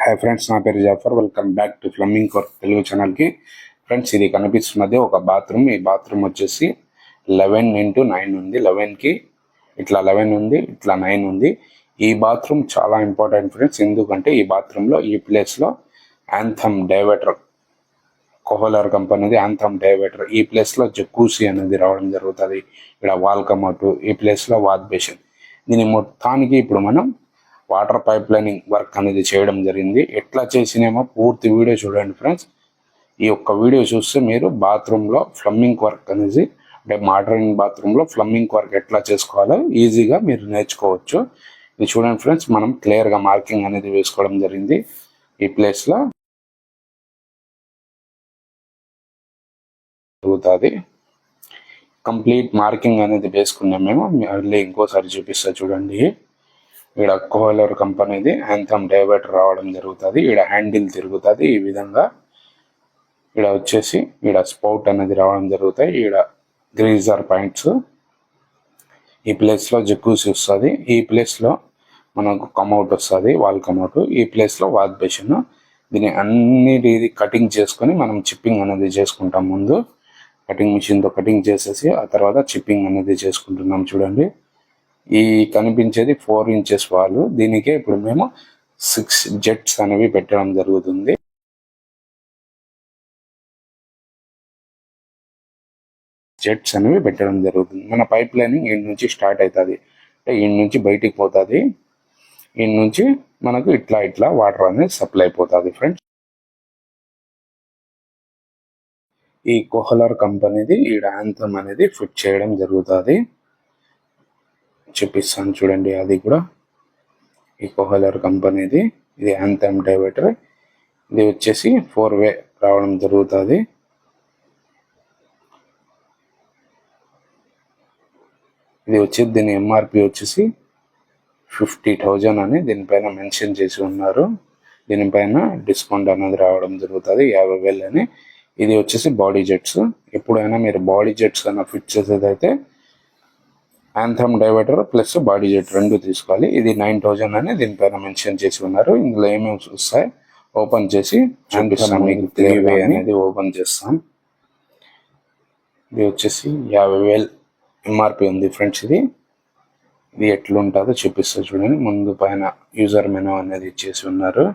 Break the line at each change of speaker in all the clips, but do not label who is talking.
Hi friends, నా పేరు Jafar. Welcome back to flaming core Telugu ఛానల్కి. ఫ్రెండ్స్, ఇది కనిపిస్తున్నది ఒక బాత్రూమ్. ఈ బాత్రూమ్ వచ్చేసి 11x9 ఉంది. 11కి ఇట్లా 11 ఉంది, ఇట్లా 9 ఉంది. ఈ బాత్రూమ్ చాలా ఇంపార్టెంట్ ఫ్రెండ్స్. ఎందుకంటే ఈ బాత్రూంలో ఈ ప్లేస్లో యాంథమ్ డైవర్టర్, కోహలర్ కంపెనీది యాంథమ్ డైవర్టర్. ఈ ప్లేస్లో జక్కూసీ అనేది రావడం జరుగుతుంది. ఇక్కడ వాల్ కమోట్, ఈ ప్లేస్లో వాష్ బేసిన్. దీని మొత్తానికి ఇప్పుడు మనం వాటర్ పైప్ లైనింగ్ వర్క్ అనేది చేయడం జరిగింది. ఎట్లా చేసినేమో పూర్తి వీడియో చూడండి ఫ్రెండ్స్. ఈ ఒక్క వీడియో చూస్తే మీరు బాత్రూంలో ఫ్లమ్మింగ్ వర్క్ అనేది, అంటే మోడర్న్ బాత్రూంలో ఫ్లమ్మింగ్ వర్క్ ఎట్లా చేసుకోవాలో ఈజీగా మీరు నేర్చుకోవచ్చు. ఇది చూడండి ఫ్రెండ్స్, మనం క్లియర్గా మార్కింగ్ అనేది వేసుకోవడం జరిగింది. ఈ ప్లేస్లో జరుగుతుంది. కంప్లీట్ మార్కింగ్ అనేది వేసుకున్నాం మేము. మళ్ళీ ఇంకోసారి చూపిస్తా చూడండి. ఇక్కడ కోహలర్ కంపెనీది యాంథమ్ డైవర్టర్ రావడం జరుగుతుంది. ఇక్కడ హ్యాండిల్ తిరుగుతుంది ఈ విధంగా. ఇక్కడ వచ్చేసి ఇక్కడ స్పౌట్ అనేది రావడం జరుగుతాయి. ఇక్కడ గ్రీజర్ పాయింట్స్. ఈ ప్లేస్లో జక్కూసీ వస్తుంది. ఈ ప్లేస్లో మనకు కమౌట్ వస్తుంది, వాల్ కమౌట్. ఈ ప్లేస్లో వాష్ బేసిన్. దీన్ని అన్నిటి కటింగ్ చేసుకొని మనం చిప్పింగ్ అనేది చేసుకుంటాం. ముందు కటింగ్ మిషన్తో కటింగ్ చేసేసి ఆ తర్వాత చిప్పింగ్ అనేది చేసుకుంటున్నాం. చూడండి, ఈ కనిపించేది 4 ఇంచెస్ వాల్. దీనికే ఇప్పుడు మేము 6 జెట్స్ అనేవి పెట్టడం జరుగుతుంది. మన పైప్ లైనింగ్ ఈ నుంచి స్టార్ట్ అవుతుంది. అంటే ఈ నుంచి బయటికి పోతుంది. ఈ నుంచి మనకు ఇట్లా వాటర్ అనేది సప్లై అయిపోతుంది ఫ్రెండ్స్. ఈ కోహలర్ కంపెనీది ఈ యాంథమ్ అనేది ఫిట్ చేయడం జరుగుతుంది. చూపిస్తాను చూడండి. అది కూడా ఈ కోహలర్ కంపెనీది ఇది యాంథమ్ డైవర్టర్. ఇది వచ్చేసి 4-వే రావడం జరుగుతుంది. ఇది వచ్చి దీని ఎంఆర్పి వచ్చేసి 50,000 అని దీనిపైన మెన్షన్ చేసి ఉన్నారు. దీనిపైన డిస్కౌంట్ అనేది రావడం జరుగుతుంది 50,000 అని. ఇది వచ్చేసి బాడీ జెట్స్. ఎప్పుడైనా మీరు బాడీ జెట్స్ అన్న ఫిట్ చేసేదైతే anthem diverter plus body jet రెండు తీసుకోవాలి. ఇది 9,000 అని దీనిపైన మెన్షన్ చేసి ఉన్నారు. ఇందులో ఏమేమి వస్తాయి ఓపెన్ చేసి చూపిస్తాం మీకు. 3-వే అనేది ఓపెన్ చేస్తాం. ఇది వచ్చేసి 50,000 ఎంఆర్పి ఉంది ఫ్రెండ్స్. ఇది ఎట్లుంటుందో చూపిస్తా చూడండి. ముందు పైన యూజర్ మెనూ అనేది ఇచ్చేసి ఉన్నారు.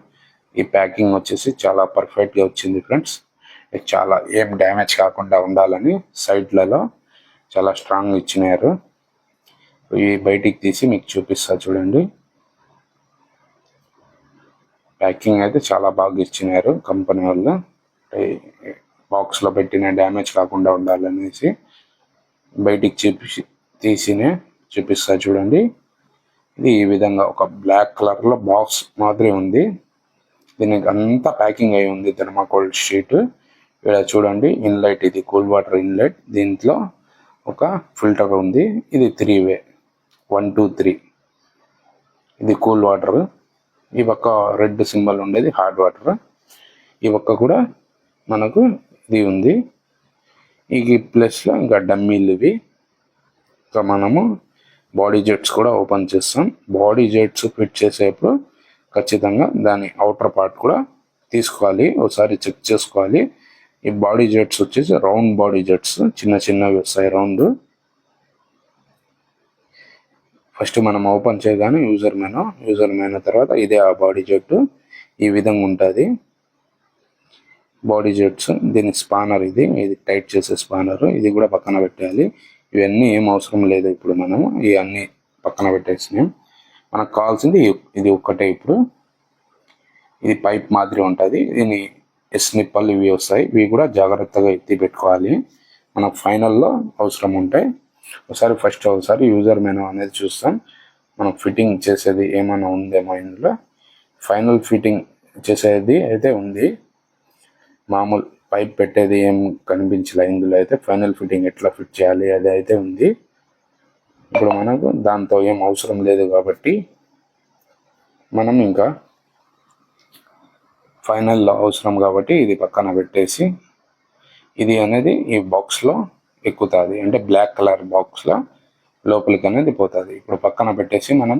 ఈ ప్యాకింగ్ వచ్చేసి చాలా పర్ఫెక్ట్గా వచ్చింది ఫ్రెండ్స్. చాలా ఏం డ్యామేజ్ కాకుండా ఉండాలని సైడ్లలో చాలా స్ట్రాంగ్ ఇచ్చినారు. ఈ బయటికి తీసి మీకు చూపిస్తా చూడండి. ప్యాకింగ్ అయితే చాలా బాగా ఇచ్చినారు కంపెనీ వాళ్ళు. బాక్స్లో పెట్టిన డ్యామేజ్ కాకుండా ఉండాలనేసి బయటికి చూపిస్తా చూడండి. ఇది ఈ విధంగా ఒక బ్లాక్ కలర్లో బాక్స్ మాదిరి ఉంది. దీనికి అంతా ప్యాకింగ్ అయి ఉంది థర్మాకోల్ షీట్. ఇక్కడ చూడండి ఇన్లెట్, ఇది కూల్ వాటర్ ఇన్లెట్. దీంట్లో ఒక ఫిల్టర్ ఉంది. ఇది 3-వే 1 2 3. ఇది కూల్ వాటర్. ఈ పక్క రెడ్ సింబల్ ఉండేది హాట్ వాటర్. ఈ పక్క కూడా మనకు ఇది ఉంది. ఈ ప్లేస్లో ఇంకా డమ్మీలు ఇవి. ఇంకా మనము బాడీ జెట్స్ కూడా ఓపెన్ చేస్తాం. బాడీ జెట్స్ ఫిట్ చేసేప్పుడు ఖచ్చితంగా దాని అవుటర్ పార్ట్ కూడా తీసుకోవాలి, ఒకసారి చెక్ చేసుకోవాలి. ఈ బాడీ జెట్స్ వచ్చేసి రౌండ్ బాడీ జెట్స్, చిన్నవి వస్తాయి రౌండ్. ఫస్ట్ మనం ఓపెన్ చేయగానే యూజర్ మెనూ తర్వాత ఇదే ఆ బాడీ జెట్ ఈ విధంగా ఉంటుంది. బాడీ జెట్స్ దీని స్పానర్, ఇది టైట్ చేసే స్పానర్. ఇది కూడా పక్కన పెట్టాలి. ఇవన్నీ ఏం అవసరం లేదు. ఇప్పుడు మనము ఇవన్నీ పక్కన పెట్టేసినాం. మనకు కావాల్సింది ఇది ఒక్కటే. ఇప్పుడు ఇది పైప్ మాదిరి ఉంటుంది. దీని స్నిప్పలు ఇవి వస్తాయి. ఇవి కూడా జాగ్రత్తగా ఎత్తి పెట్టుకోవాలి. మనకు ఫైనల్లో అవసరం ఉంటాయి. ఒకసారి యూజర్ మెనూ అనేది చూస్తాం. మనం ఫిట్టింగ్ చేసేది ఏమైనా ఉందేమో ఇందులో. ఫైనల్ ఫిట్టింగ్ చేసేది అయితే ఉంది. మామూలు పైప్ పెట్టేది ఏం కనిపించలే ఇందులో అయితే. ఫైనల్ ఫిట్టింగ్ ఎట్లా ఫిట్ చేయాలి అది అయితే ఉంది. ఇప్పుడు మనకు దాంతో ఏం అవసరం లేదు కాబట్టి మనం ఇంకా ఫైనల్లో అవసరం కాబట్టి ఇది పక్కన పెట్టేసి, ఇది అనేది ఈ బాక్స్లో ఎక్కుతుంది. అంటే బ్లాక్ కలర్ బాక్స్లో లోపలికి అనేది పోతుంది. ఇప్పుడు పక్కన పెట్టేసి మనం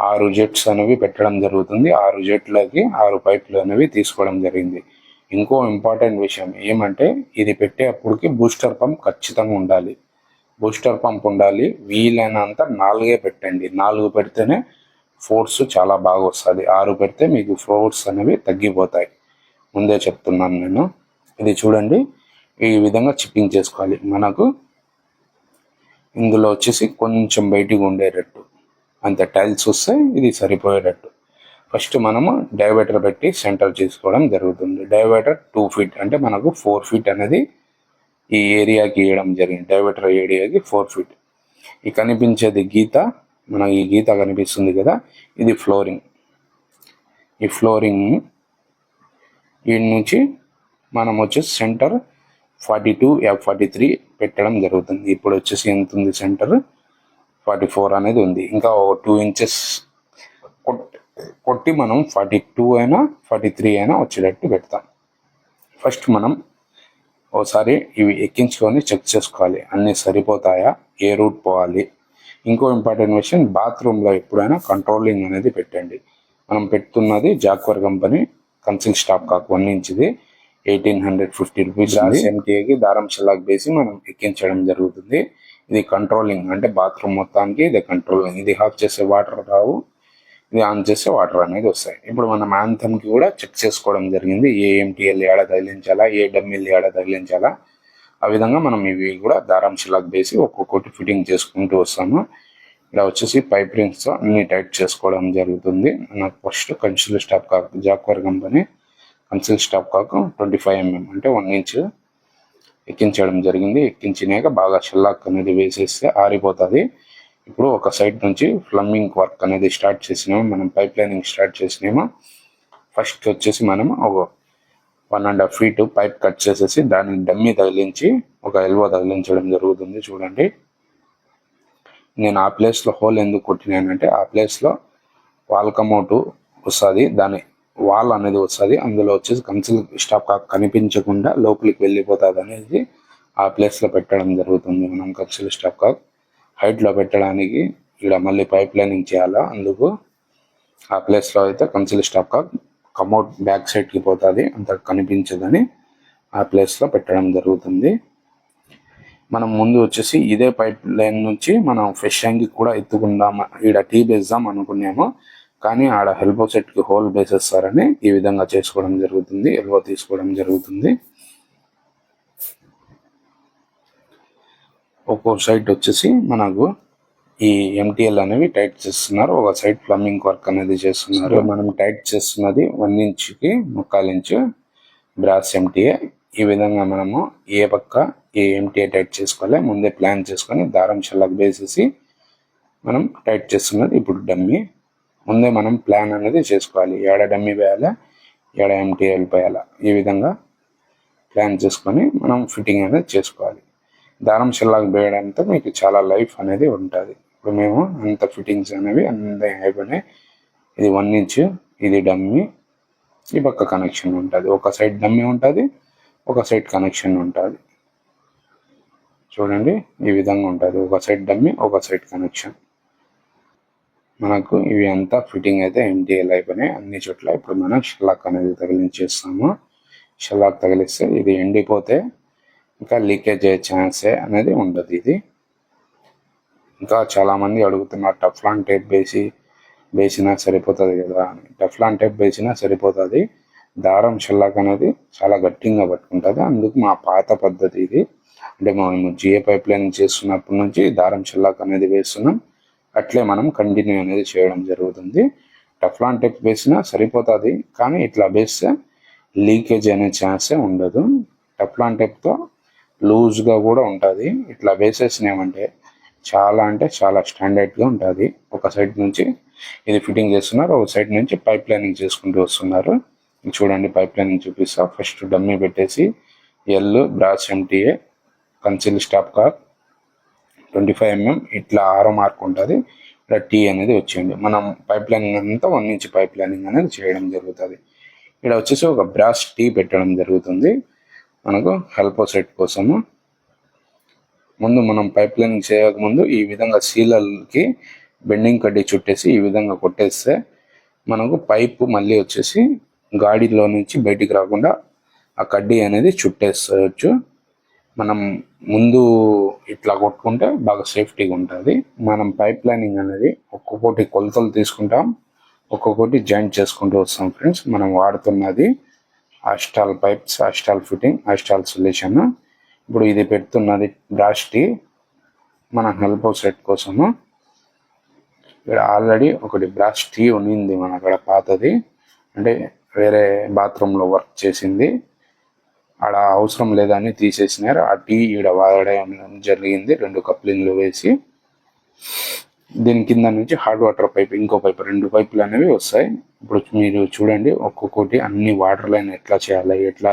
6 జెట్స్ అనేవి పెట్టడం జరుగుతుంది. 6 జెట్లకి 6 పైపులు అనేవి తీసుకోవడం జరిగింది. ఇంకో ఇంపార్టెంట్ విషయం ఏమంటే ఇది పెట్టేటప్పటికి బూస్టర్ పంప్ ఖచ్చితంగా ఉండాలి. బూస్టర్ పంప్ ఉండాలి. వీలైనంత 4 పెట్టండి. 4 పెడితేనే ఫోర్స్ చాలా బాగా వస్తుంది. 6 పెడితే మీకు ఫోర్స్ అనేవి తగ్గిపోతాయి. ముందే చెప్తున్నాను నేను. ఇది చూడండి, ఈ విధంగా చిప్పింగ్ చేసుకోవాలి. మనకు ఇందులో వచ్చేసి కొంచెం బయటికి ఉండేటట్టు అంత టైల్స్ వస్తే ఇది సరిపోయేటట్టు ఫస్ట్ మనము డైవర్టర్ పెట్టి సెంటర్ చేసుకోవడం జరుగుతుంది. డైవర్టర్ 2 ఫీట్ అంటే మనకు 4 ఫీట్ అనేది ఈ ఏరియాకి ఇవ్వడం జరిగింది. డైవర్టర్ ఏరియాకి 4 ఫీట్. ఈ కనిపించేది గీత, మనకి ఈ గీత కనిపిస్తుంది కదా, ఇది ఫ్లోరింగ్. ఈ ఫ్లోరింగ్ ఈ నుంచి మనం వచ్చేసి సెంటర్ 42 43 పెట్టడం జరుగుతుంది. ఇప్పుడు వచ్చేసి ఎంత ఉంది, సెంటర్ 44 అనేది ఉంది. ఇంకా 2 ఇంచెస్ కొట్టి మనం 42 అయినా 43 అయినా వచ్చేటట్టు పెడతాం. ఫస్ట్ మనం ఒకసారి ఇవి ఎక్కించుకొని చెక్ చేసుకోవాలి, అన్నీ సరిపోతాయా, ఏ రూట్ పోవాలి. ఇంకో ఇంపార్టెంట్ విషయం, బాత్రూంలో ఎప్పుడైనా కంట్రోలింగ్ అనేది పెట్టండి. మనం పెడుతున్నది జాక్వర్ కంపెనీ కన్సిల్ స్టాప్ కాక్ 1 ఇంచ్ది 1850 రూపీస్. ఎంటీఏకి దారం షెల్లాక్ వేసి మనం ఎక్కించడం జరుగుతుంది. ఇది కంట్రోలింగ్ అంటే బాత్రూమ్ మొత్తానికి ఇది కంట్రోలింగ్. ఇది ఆఫ్ చేసే వాటర్ రావు, ఇది ఆన్ చేసే వాటర్ అనేది వస్తాయి. ఇప్పుడు మనం యాంథమ్కి కూడా చెక్ చేసుకోవడం జరిగింది. ఏ ఎంటీఎల్ ఏడ తగిలించాలా, ఏ డమ్మీలు ఏడ తగిలించాలా, ఆ విధంగా మనం ఇవి కూడా దారం షెల్లాక్ వేసి ఒక్కొక్కటి ఫిట్టింగ్ చేసుకుంటూ వస్తాము. ఇలా వచ్చేసి పైప్ రింగ్స్ అన్ని టైట్ చేసుకోవడం జరుగుతుంది. నాకు ఫస్ట్ కన్సిల్ స్టాప్ కాక్ జాక్వర్ కంపెనీ కన్సిల్ స్టాప్ కాక్ 25 mm అంటే 1 ఇంచ్ ఎక్కించడం జరిగింది. ఎక్కించినాక బాగా షెల్లాక్ అనేది వేసేస్తే ఆరిపోతుంది. ఇప్పుడు ఒక సైడ్ నుంచి ప్లంబింగ్ వర్క్ అనేది స్టార్ట్ చేసినాము. మనం పైప్ లైనింగ్ స్టార్ట్ చేసినాము. ఫస్ట్ వచ్చేసి మనం ఒక 1.5 feet పైప్ కట్ చేసేసి దానికి డమ్మీ తగిలించి ఒక ఎల్బో తగిలించడం జరుగుతుంది. చూడండి, నేను ఆ ప్లేస్లో హోల్ ఎందుకు కొట్టినానంటే ఆ ప్లేస్లో వాల్ కమౌట్ వస్తుంది, దాని వాల్ అనేది వస్తుంది. అందులో వచ్చేసి కన్సిల్ స్టాప్ కాక్ కనిపించకుండా లోపలికి వెళ్ళిపోతుంది అనేది ఆ ప్లేస్లో పెట్టడం జరుగుతుంది. మనం కన్సిల్ స్టాప్ కాక్ హైట్లో పెట్టడానికి ఇక్కడ మళ్ళీ పైప్ లైనింగ్ చేయాలా, అందుకు ఆ ప్లేస్లో అయితే కన్సిల్ స్టాప్ కాక్ కమౌట్ బ్యాక్ సైడ్కి పోతుంది, అంత కనిపించదని ఆ ప్లేస్లో పెట్టడం జరుగుతుంది. మనం ముందు వచ్చేసి ఇదే పైప్ లైన్ నుంచి మనం ఫిష్ ట్యాంక్కి కూడా ఎత్తుకుందాం, ఈడ టీ వేద్దాం అనుకున్నాము. కానీ ఆడ ఎల్బో సెట్కి హోల్ వేసేస్తారని ఈ విధంగా చేసుకోవడం జరుగుతుంది. ఎల్బో తీసుకోవడం జరుగుతుంది. ఒక్కో సైడ్ వచ్చేసి మనకు ఈ ఎంటీఎల్ అనేవి టైట్ చేస్తున్నారు. ఒక సైడ్ ప్లంబింగ్ వర్క్ అనేది చేస్తున్నారు. మనం టైట్ చేస్తున్నది 1 ఇంచ్కి 3/4 ఇంచు బ్రాస్ ఎంటీఏ. ఈ విధంగా మనము ఏ పక్క ఏ ఎంటీఏ టైట్ చేసుకోవాలి ముందే ప్లాన్ చేసుకొని దారం షెల్లాక్ వేసేసి మనం టైట్ చేస్తున్నది. ఇప్పుడు డమ్మీ ముందే మనం ప్లాన్ అనేది చేసుకోవాలి, ఏడ డమ్మీ వేయాలా, ఏడ ఎంటీఎల్ వేయాలా, ఈ విధంగా ప్లాన్ చేసుకొని మనం ఫిట్టింగ్ అనేది చేసుకోవాలి. దారం షెల్లాక్ వేయడంతో మీకు చాలా లైఫ్ అనేది ఉంటుంది. ఇప్పుడు మేము అంత ఫిట్టింగ్స్ అనేవి అంతా అయిపోయినాయి. ఇది 1 ఇంచ్, ఇది డమ్మీ, ఈ పక్క కనెక్షన్ ఉంటుంది. ఒక సైడ్ డమ్మీ ఉంటుంది, ఒక సైడ్ కనెక్షన్ ఉంటుంది. చూడండి, ఈ విధంగా ఉంటుంది. ఒక సైడ్ డమ్మీ, ఒక సైడ్ కనెక్షన్. మనకు ఇవి అంతా ఫిట్టింగ్ అయితే ఎంటీఎల్ అయిపోయినాయి అన్ని చోట్ల. ఇప్పుడు మనం షెల్లాక్ అనేది తగిలించేస్తాము. షెల్లాక్ తగిలిస్తే ఇది ఎండిపోతే ఇంకా లీకేజ్ అయ్యే ఛాన్సే అనేది ఉండదు. ఇది ఇంకా చాలామంది అడుగుతున్నారు టఫ్లాన్ టేప్ వేసినా సరిపోతుంది కదా అని. టఫ్లాన్ టేప్ వేసినా సరిపోతుంది, దారం షెల్లాక్ అనేది చాలా గట్టిగా పట్టుకుంటుంది. అందుకు మా పాత పద్ధతి ఇది. అంటే మేము జిఏ పైప్ లైన్ చేస్తున్నప్పటి నుంచి దారం షెల్లాక్ అనేది వేస్తున్నాం. అట్లే మనం కంటిన్యూ అనేది చేయడం జరుగుతుంది. టఫ్లాన్ టేప్ వేసినా సరిపోతుంది, కానీ ఇట్లా వేస్తే లీకేజ్ అనే ఛాన్సే ఉండదు. టఫ్లాన్ టేప్తో లూజ్గా కూడా ఉంటుంది. ఇట్లా వేసేసినామంటే చాలా అంటే చాలా స్టాండర్డ్గా ఉంటుంది. ఒక సైడ్ నుంచి ఇది ఫిట్టింగ్ చేస్తున్నారు, ఒక సైడ్ నుంచి పైప్ లైనింగ్ చేసుకుంటూ వస్తున్నారు. చూడండి, పైప్ లైనింగ్ చూపిస్తా. ఫస్ట్ డమ్మీ పెట్టేసి ఎల్ బ్రాస్ ఎంటీఏ కన్సిల్ స్టాప్ కాక్ 25 mm ఇట్లా ఆరో మార్క్ ఉంటుంది. ఇలా టీ అనేది వచ్చింది. మనం పైప్ లైనింగ్ అంతా 1 ఇంచ్ పైప్ లైనింగ్ అనేది చేయడం జరుగుతుంది. ఇక్కడ వచ్చేసి ఒక బ్రాస్ టీ పెట్టడం జరుగుతుంది మనకు హెల్పో సెట్ కోసము. ముందు మనం పైప్ లైనింగ్ చేయకముందు ఈ విధంగా సీలర్కి బెండింగ్ కడ్డీ చుట్టేసి ఈ విధంగా కొట్టేస్తే మనకు పైపు మళ్ళీ వచ్చేసి గాడిలో నుంచి బయటికి రాకుండా ఆ కడ్డీ అనేది చుట్టేసుకోవచ్చు. మనం ముందు ఇట్లా కొట్టుకుంటే బాగా సేఫ్టీగా ఉంటుంది. మనం పైప్ లైనింగ్ అనేది ఒక్కొక్కటి కొలతలు తీసుకుంటాం, ఒక్కొక్కటి జాయింట్ చేసుకుంటూ వస్తాం ఫ్రెండ్స్. మనం వాడుతున్నది Astral pipes, Astral fitting, Astral solution. ఇప్పుడు ఇది పెడుతున్నది బ్రాష్ టీ మన హెల్ప్ సెట్ కోసము. ఇక్కడ ఆల్రెడీ ఒకటి బ్రాష్ టీ ఉన్నింది మన అక్కడ పాతది, అంటే వేరే బాత్రూంలో వర్క్ చేసింది, ఆడ అవసరం లేదని తీసేసినారు. ఆ టీ ఈడ వాడడం జరిగింది 2 కప్లింగ్లు వేసి. దీని కింద నుంచి హాట్ వాటర్ పైప్, ఇంకో పైప్, 2 పైపులు అనేవి వస్తాయి. ఇప్పుడు మీరు చూడండి ఒక్కొక్కటి అన్ని వాటర్ లైన్ ఎట్లా చేయాలి, ఎట్లా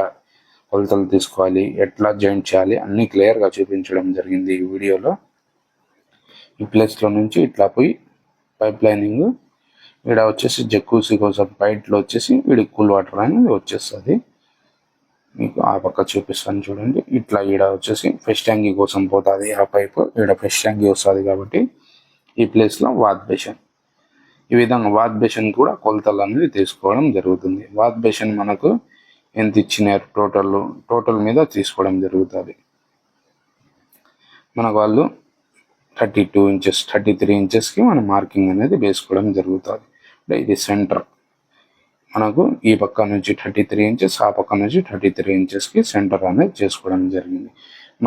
కొలతలు తీసుకోవాలి, ఎట్లా జాయింట్ చేయాలి అన్నీ క్లియర్గా చూపించడం జరిగింది ఈ వీడియోలో. ఈ ప్లేస్లో నుంచి ఇట్లా పోయి పైప్ లైనింగ్ ఇక్కడ వచ్చేసి జక్కూసి కోసం పైట్లో వచ్చేసి వీడి కూల్ వాటర్ అనేది వచ్చేస్తుంది. మీకు ఆ పక్క చూపిస్తాను చూడండి. ఇట్లా ఈడ వచ్చేసి ఫిష్ ట్యాంకీ కోసం పోతుంది ఆ పైపు, ఈడ ఫిష్ ట్యాంకీ వస్తుంది కాబట్టి ఈ ప్లేస్లో వాత్ బేషన్. ఈ విధంగా వాత్ బేషన్ కూడా కొలతలు అనేది తీసుకోవడం జరుగుతుంది. వాత్ బేషన్ మనకు ఎంత ఇచ్చినారు టోటల్ మీద తీసుకోవడం జరుగుతుంది. మనకు వాళ్ళు 32 ఇంచెస్ 33 ఇంచెస్కి మనం మార్కింగ్ అనేది వేసుకోవడం జరుగుతుంది. అంటే ఇది సెంటర్, మనకు ఈ పక్క నుంచి 33 ఇంచెస్, ఆ పక్క నుంచి 33 ఇంచెస్కి సెంటర్ అనేది చేసుకోవడం జరిగింది.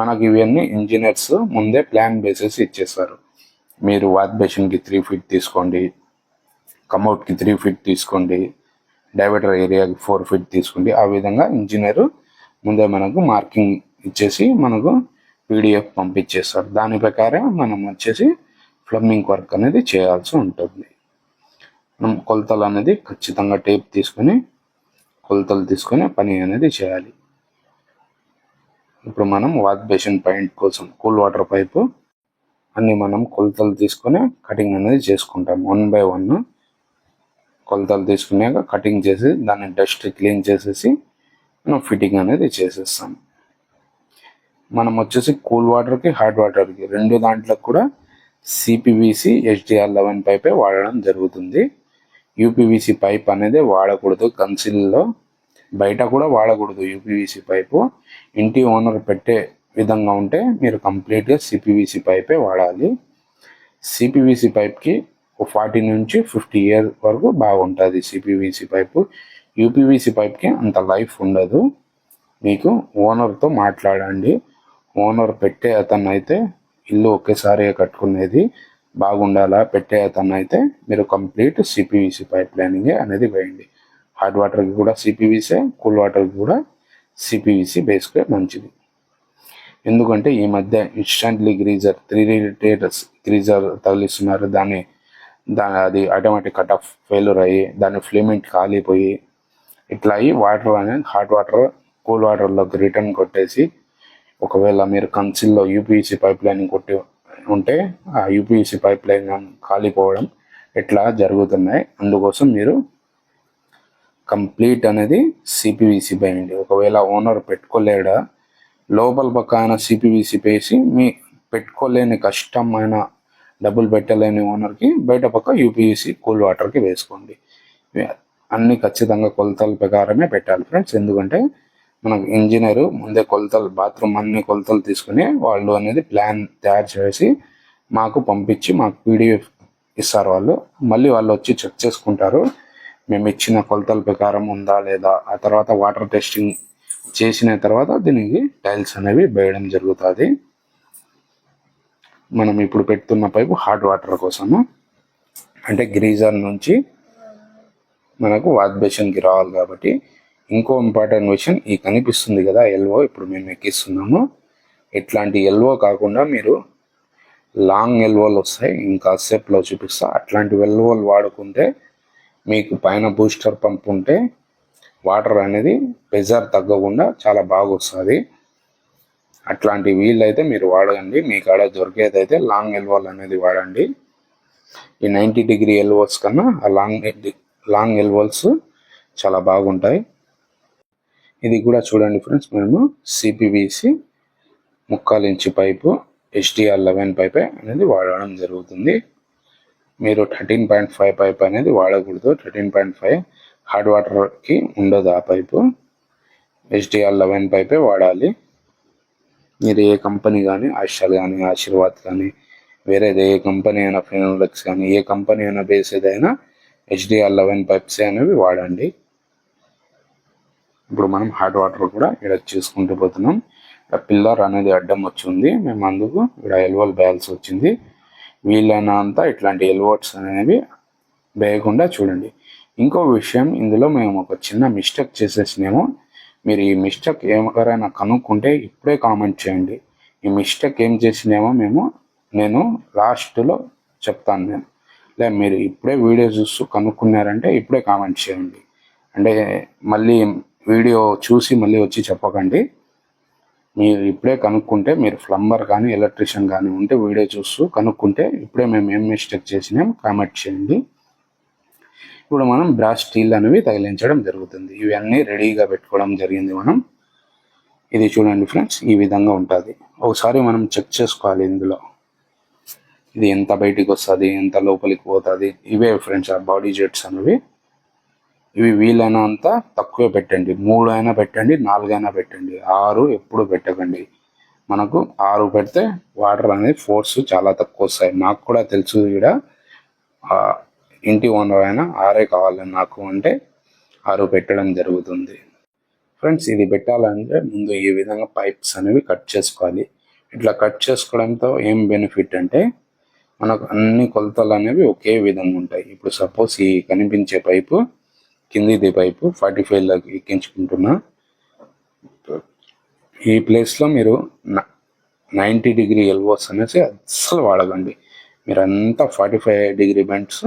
మనకి ఇవన్నీ ఇంజనీర్స్ ముందే ప్లాన్ బేసెస్ ఇచ్చేస్తారు. మీరు వాత్ బేషన్కి 3 ఫీట్ తీసుకోండి, కమౌట్కి 3 ఫీట్ తీసుకోండి, డైవర్టర్ ఏరియాకి 4 ఫీట్ తీసుకోండి. ఆ విధంగా ఇంజనీరు ముందే మనకు మార్కింగ్ ఇచ్చేసి మనకు పీడిఎఫ్ పంపించేస్తారు. దాని ప్రకారం మనం వచ్చేసి ప్లంబింగ్ వర్క్ అనేది చేయాల్సి ఉంటుంది. మనం కొలతలు అనేది ఖచ్చితంగా టేప్ తీసుకొని కొలతలు తీసుకొని పని అనేది చేయాలి. ఇప్పుడు మనం వాత్ బేషన్ పాయింట్ కోసం కూల్ వాటర్ పైపు అన్ని మనం కొలతలు తీసుకొని కటింగ్ అనేది చేసుకుంటాం. 1 by 1 కొలతలు తీసుకున్నాక కటింగ్ చేసి దాన్ని డస్ట్ క్లీన్ చేసేసి మనం ఫిట్టింగ్ అనేది చేసేస్తాం. మనం వచ్చేసి కూల్ వాటర్కి హాట్ వాటర్కి 2 దాంట్లో కూడా సిపివిసి HDR11 పైపే వాడడం జరుగుతుంది. యూపీవీసీ పైప్ అనేది వాడకూడదు. కన్సిల్లో బయట కూడా వాడకూడదు యూపీవీసీ పైపు. ఇంటి ఓనర్ పెట్టే విధంగా ఉంటే మీరు కంప్లీట్గా సిపివిసి పైపే వాడాలి. సిపివిసి పైప్కి 40 నుంచి 50 ఇయర్స్ వరకు బాగుంటుంది సిపివిసి పైపు. యూపీవీసీ పైప్కి అంత లైఫ్ ఉండదు. మీకు ఓనర్తో మాట్లాడండి. ఓనర్ పెట్టే అతను అయితే ఇల్లు ఒకేసారి కట్టుకునేది బాగుండాలా, పెట్టే అతను అయితే మీరు కంప్లీట్ సిపివిసి పైప్ లైనింగ్ అనేది వేయండి. హాట్ వాటర్కి కూడా సిపివిసే, కూల్ వాటర్కి కూడా సిపివిసి బేస్గా మంచిది. ఎందుకంటే ఈ మధ్య ఇన్స్టంట్లీ గ్రీజర్ 3 లీటర్స్ గ్రీజర్ తగిలిస్తున్నారు. అది ఆటోమేటిక్ కట్ ఆఫ్ ఫెయిల్యూర్ అయ్యి దాని ఫ్లేమెంట్ కాలిపోయి ఇట్లా అయ్యి వాటర్ అనేది హాట్ వాటర్ కూల్ వాటర్లోకి రిటర్న్ కొట్టేసి, ఒకవేళ మీరు కన్సిల్లో యూపీవీసీ పైప్ లైనింగ్ కొట్టి ఉంటే ఆ యూపీవీసీ పైప్ లైన్ కాలిపోవడం ఇట్లా జరుగుతున్నాయి. అందుకోసం మీరు కంప్లీట్ అనేది సిపివిసి వేయండి. ఒకవేళ ఓనర్ పెట్టుకోలేడా లోపల పక్క ఆయన సిపివిసి వేసి మీ పెట్టుకోలేని కష్టమైన డబ్బులు పెట్టలేని ఓనర్కి బయట పక్క యూపీవీసీ కూల్ వాటర్కి వేసుకోండి. అన్ని ఖచ్చితంగా కొలతల ప్రకారమే పెట్టాలి ఫ్రెండ్స్. ఎందుకంటే మనకు ఇంజనీరు ముందే కొలతలు బాత్రూమ్ అన్ని కొలతలు తీసుకుని వాళ్ళు అనేది ప్లాన్ తయారు చేసి మాకు పంపించి మాకు పీడిఎఫ్ ఇస్తారు. మళ్ళీ వాళ్ళు వచ్చి చెక్ చేసుకుంటారు మేము ఇచ్చిన కొలతల ప్రకారం ఉందా లేదా. ఆ తర్వాత వాటర్ టెస్టింగ్ చేసిన తర్వాత దీనికి టైల్స్ అనేవి వేయడం జరుగుతుంది. మనం ఇప్పుడు పెడుతున్న పైపు హాట్ వాటర్ కోసము, అంటే గ్రీజర్ నుంచి మనకు వాష్ బేసిన్కి రావాలి కాబట్టి. ఇంకో ఇంపార్టెంట్ విషయం, ఈ కనిపిస్తుంది కదా ఎల్వో, ఇప్పుడు మేము ఎక్కిస్తున్నాము. ఇట్లాంటి ఎల్వో కాకుండా మీరు లాంగ్ ఎల్వోలు వస్తాయి, ఇంకా సేపులో చూపిస్తా. అట్లాంటి ఎల్వోలు వాడుకుంటే మీకు పైన బూస్టర్ పంప్ ఉంటే వాటర్ అనేది ప్రెజర్ తగ్గకుండా చాలా బాగా వస్తుంది. అట్లాంటి వీల్ అయితే మీరు వాడండి. మీ కాడ దొరికేదైతే లాంగ్ ఎల్వోల్ అనేది వాడండి. ఈ 90 డిగ్రీ ఎల్వోల్స్ కన్నా ఆ లాంగ్ ఎల్వోల్స్ చాలా బాగుంటాయి. ఇది కూడా చూడండి ఫ్రెండ్స్, మేము సిపివిసి 3/4 ఇంచు పైపు HDR11 పైపే అనేది వాడడం జరుగుతుంది. మీరు 13.5 పైప్ అనేది వాడకూడదు. 13.5 హాట్ వాటర్కి ఉండదు. ఆ పైపు HDR 11 పైపే వాడాలి. మీరు ఏ కంపెనీ కానీ, ఆస్ట్రల్ కానీ, ఆశీర్వాద్ కానీ, వేరేది ఏ కంపెనీ అయినా, ఫినోలెక్స్ కానీ, ఏ కంపెనీ అయినా బేసేదైనా HDR 11 పైప్స్ అనేవి వాడండి. ఇప్పుడు మనం హాట్ వాటర్ కూడా ఇక్కడ చేసుకుంటూ పోతున్నాం. ఇక్కడ పిల్లర్ అనేది అడ్డం వచ్చింది, మేము అందుకు ఇక్కడ ఎల్వోల్ వేయాల్సి వచ్చింది. వీలైనంత ఇట్లాంటి ఎల్వోట్స్ అనేవి వేయకుండా చూడండి. ఇంకో విషయం, ఇందులో మేము ఒక చిన్న మిస్టేక్ చేసేసినాము. మీరు ఈ మిస్టేక్ ఎవరైనా కనుక్కుంటే ఇప్పుడే కామెంట్ చేయండి. ఈ మిస్టేక్ ఏం చేసినామో నేను లాస్ట్లో చెప్తాను. మీరు ఇప్పుడే వీడియో చూస్తూ కనుక్కున్నారంటే ఇప్పుడే కామెంట్ చేయండి. అంటే మళ్ళీ వీడియో చూసి మళ్ళీ వచ్చి చెప్పకండి. మీరు ఇప్పుడే కనుక్కుంటే, మీరు ప్లంబర్ కానీ ఎలక్ట్రీషియన్ కానీ ఉంటే వీడియో చూస్తూ కనుక్కుంటే ఇప్పుడే మేము ఏం మిస్టేక్ చేసినాం కామెంట్ చేయండి. ఇప్పుడు మనం బ్రాస్ స్టీల్ అనేవి తగిలించడం జరుగుతుంది. ఇవన్నీ రెడీగా పెట్టుకోవడం జరిగింది మనం. ఇది చూడండి ఫ్రెండ్స్, ఈ విధంగా ఉంటుంది. ఒకసారి మనం చెక్ చేసుకోవాలి ఇందులో ఇది ఎంత బయటికి వస్తుంది, ఎంత లోపలికి పోతుంది. ఇవే ఫ్రెండ్స్ ఆ బాడీ జెట్స్ అనేవి. ఇవి వీలైనంత తక్కువే పెట్టండి. 3 అయినా పెట్టండి, 4 అయినా పెట్టండి. 6 ఎప్పుడు పెట్టకండి. మనకు 6 పెడితే వాటర్ అనేది ఫోర్స్ చాలా తక్కువ వస్తాయి. నాకు కూడా తెలుసు. ఇక్కడ ఇంటి ఓనర్ అయినా 6 కావాలని నాకు అంటే 6 పెట్టడం జరుగుతుంది. ఫ్రెండ్స్, ఇది పెట్టాలంటే ముందు ఈ విధంగా పైప్స్ అనేవి కట్ చేసుకోవాలి. ఇట్లా కట్ చేసుకోవడంతో ఏం బెనిఫిట్ అంటే మనకు అన్ని కొలతలు అనేవి ఒకే విధంగా ఉంటాయి. ఇప్పుడు సపోజ్ ఈ కనిపించే పైపు కిందిది పైపు 45లోకి ఎక్కించుకుంటున్నా. ఈ ప్లేస్లో మీరు 90 డిగ్రీ ఎల్బోస్ అనేసి అస్సలు వాడకండి. మీరు అంతా 45 డిగ్రీ బెండ్స్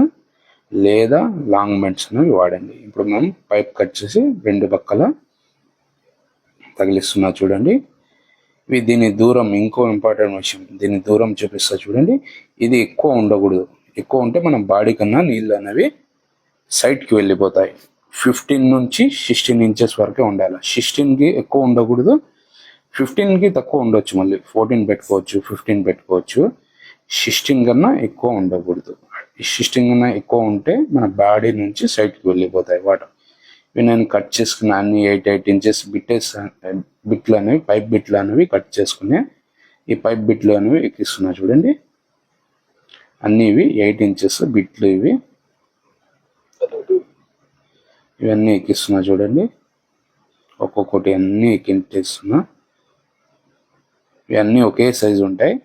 లేదా లాంగ్ బెండ్స్ అనేవి వాడండి. ఇప్పుడు మనం పైప్ కట్ చేసి 2 పక్కల తగిలిస్తున్నా చూడండి. దీని దూరం, ఇంకో ఇంపార్టెంట్ విషయం, దీని దూరం చూపిస్తా చూడండి. ఇది ఎక్కువ ఉండకూడదు. ఎక్కువ ఉంటే మనం బాడీ కన్నా నీళ్ళు అనేవి సైడ్కి వెళ్ళిపోతాయి. 15 నుంచి 16 ఇంచెస్ వరకే ఉండాలి. 16కి ఎక్కువ ఉండకూడదు, 15కి తక్కువ ఉండొచ్చు. మళ్ళీ 14 పెట్టుకోవచ్చు, 15 పెట్టుకోవచ్చు. 16 కన్నా ఎక్కువ ఉండకూడదు. 16 కన్నా ఎక్కువ ఉంటే మన బాడీ నుంచి సైడ్కి వెళ్ళిపోతాయి వాటర్. ఇవి నేను కట్ చేసుకున్న అన్ని 8 ఇంచెస్ బిట్లు అనేవి, పైప్ బిట్లు అనేవి కట్ చేసుకునే. ఈ పైప్ బిట్లు అనేవి ఎక్కిస్తున్నా చూడండి. అన్ని ఇవి 8 ఇంచెస్ బిట్లు. ఇవన్నీ ఎక్కిస్తున్నా చూడండి. ఒక్కొక్కటి అన్నీ ఎక్కించేస్తున్నా. ఇవన్నీ ఒకే సైజు ఉంటాయి.